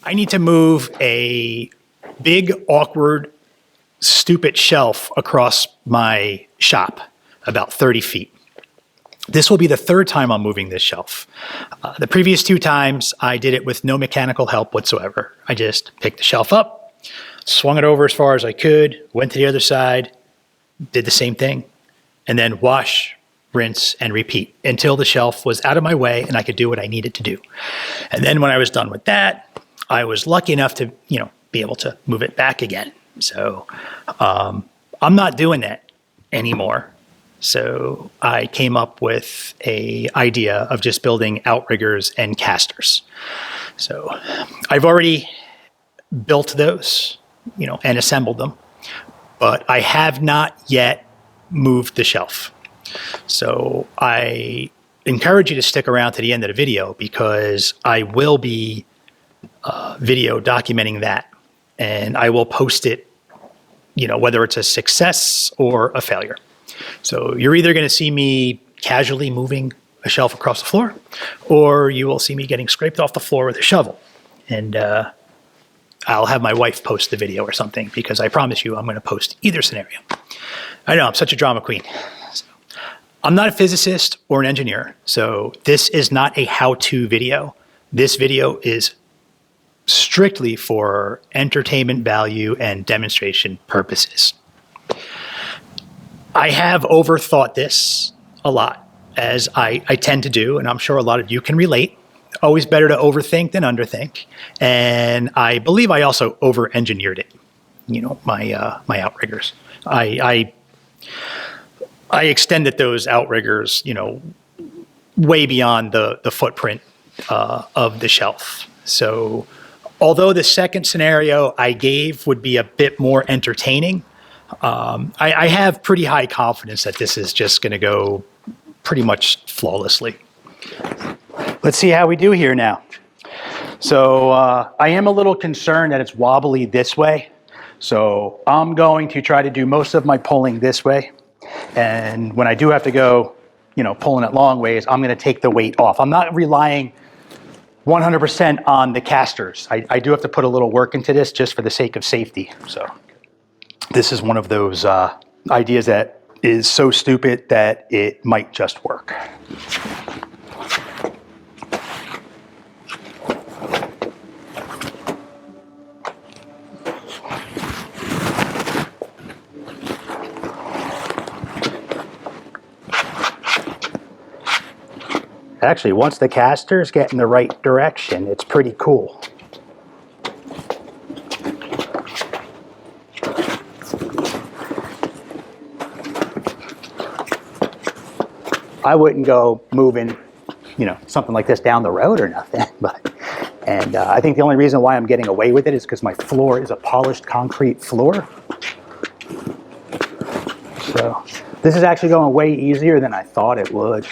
I need to move a big, awkward, stupid shelf across my shop, about 30 feet. This will be the third time I'm moving this shelf. The previous 2 times, I did it with no mechanical help whatsoever. I just picked the shelf up, swung it over as far as I could, went to the other side, did the same thing, and then wash, rinse, and repeat until the shelf was out of my way and I could do what I needed to do. And then when I was done with that, I was lucky enough to, be able to move it back again. So I'm not doing that anymore. So I came up with an idea of just building outriggers and casters. So I've already built those, and assembled them, but I have not yet moved the shelf. So I encourage you to stick around to the end of the video because I will be video documenting that, and I will post it, whether it's a success or a failure. So you're either going to see me casually moving a shelf across the floor, or you will see me getting scraped off the floor with a shovel. And I'll have my wife post the video or something, because I promise you I'm going to post either scenario. I know, I'm such a drama queen. So, I'm not a physicist or an engineer, so this is not a how-to video. This video is strictly for entertainment value and demonstration purposes. I have overthought this a lot, as I tend to do, and I'm sure a lot of you can relate. Always better to overthink than underthink. And I believe I also over-engineered it, my outriggers. I extended those outriggers, way beyond the footprint of the shelf. So although the second scenario I gave would be a bit more entertaining, I have pretty high confidence that this is just going to go pretty much flawlessly. Let's see how we do here now. So I am a little concerned that it's wobbly this way. So I'm going to try to do most of my pulling this way. And when I do have to go, pulling it long ways, I'm going to take the weight off. I'm not relying 100% on the casters. I do have to put a little work into this just for the sake of safety. So this is one of those ideas that is so stupid that it might just work. Actually, once the casters get in the right direction, it's pretty cool. I wouldn't go moving, something like this down the road or nothing, and I think the only reason why I'm getting away with it is because my floor is a polished concrete floor. So this is actually going way easier than I thought it would.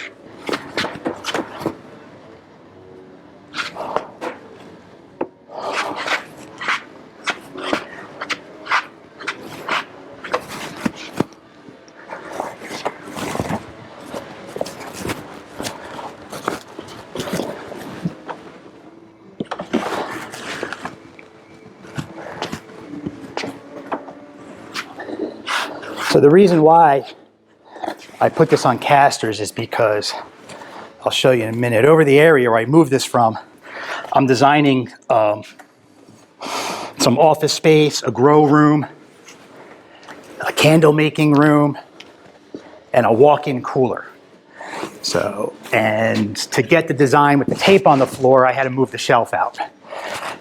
So the reason why I put this on casters is because, I'll show you in a minute, over the area where I moved this from, I'm designing some office space, a grow room, a candle making room, and a walk-in cooler. So, and to get the design with the tape on the floor, I had to move the shelf out.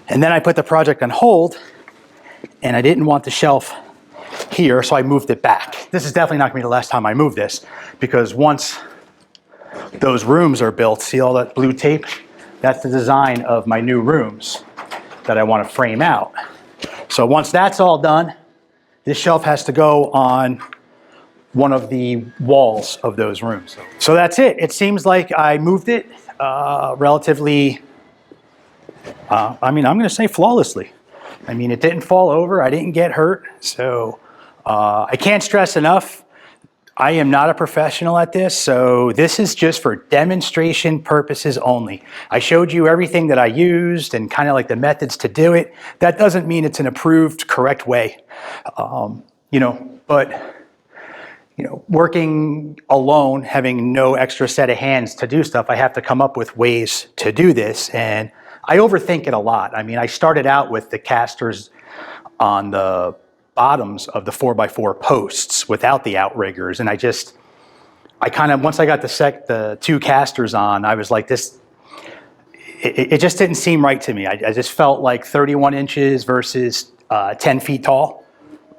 And then I put the project on hold, and I didn't want the shelf here, so I moved it back. This is definitely not going to be the last time I move this, because once those rooms are built, see all that blue tape? That's the design of my new rooms that I want to frame out. So once that's all done, this shelf has to go on one of the walls of those rooms. So that's it. It seems like I moved it relatively, I'm going to say flawlessly. It didn't fall over. I didn't get hurt. So I can't stress enough, I am not a professional at this, so this is just for demonstration purposes only. I showed you everything that I used and kind of like the methods to do it. That doesn't mean it's an approved, correct way. But working alone, having no extra set of hands to do stuff, I have to come up with ways to do this, and I overthink it a lot. I mean, I started out with the casters on the bottoms of the 4x4 posts without the outriggers, and I kind of, once I got the two casters on, I was like, it just didn't seem right to me. I just felt like 31 inches versus 10 feet tall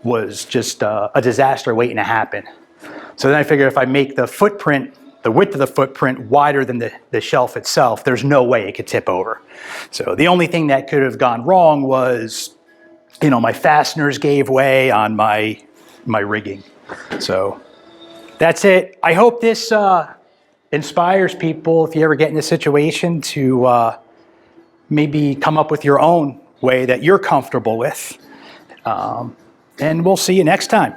was just a disaster waiting to happen. So then I figured if I make the width of the footprint wider than the shelf itself, there's no way it could tip over. So the only thing that could have gone wrong was, my fasteners gave way on my rigging. So that's it. I hope this inspires people, if you ever get in a situation, to maybe come up with your own way that you're comfortable with. And we'll see you next time.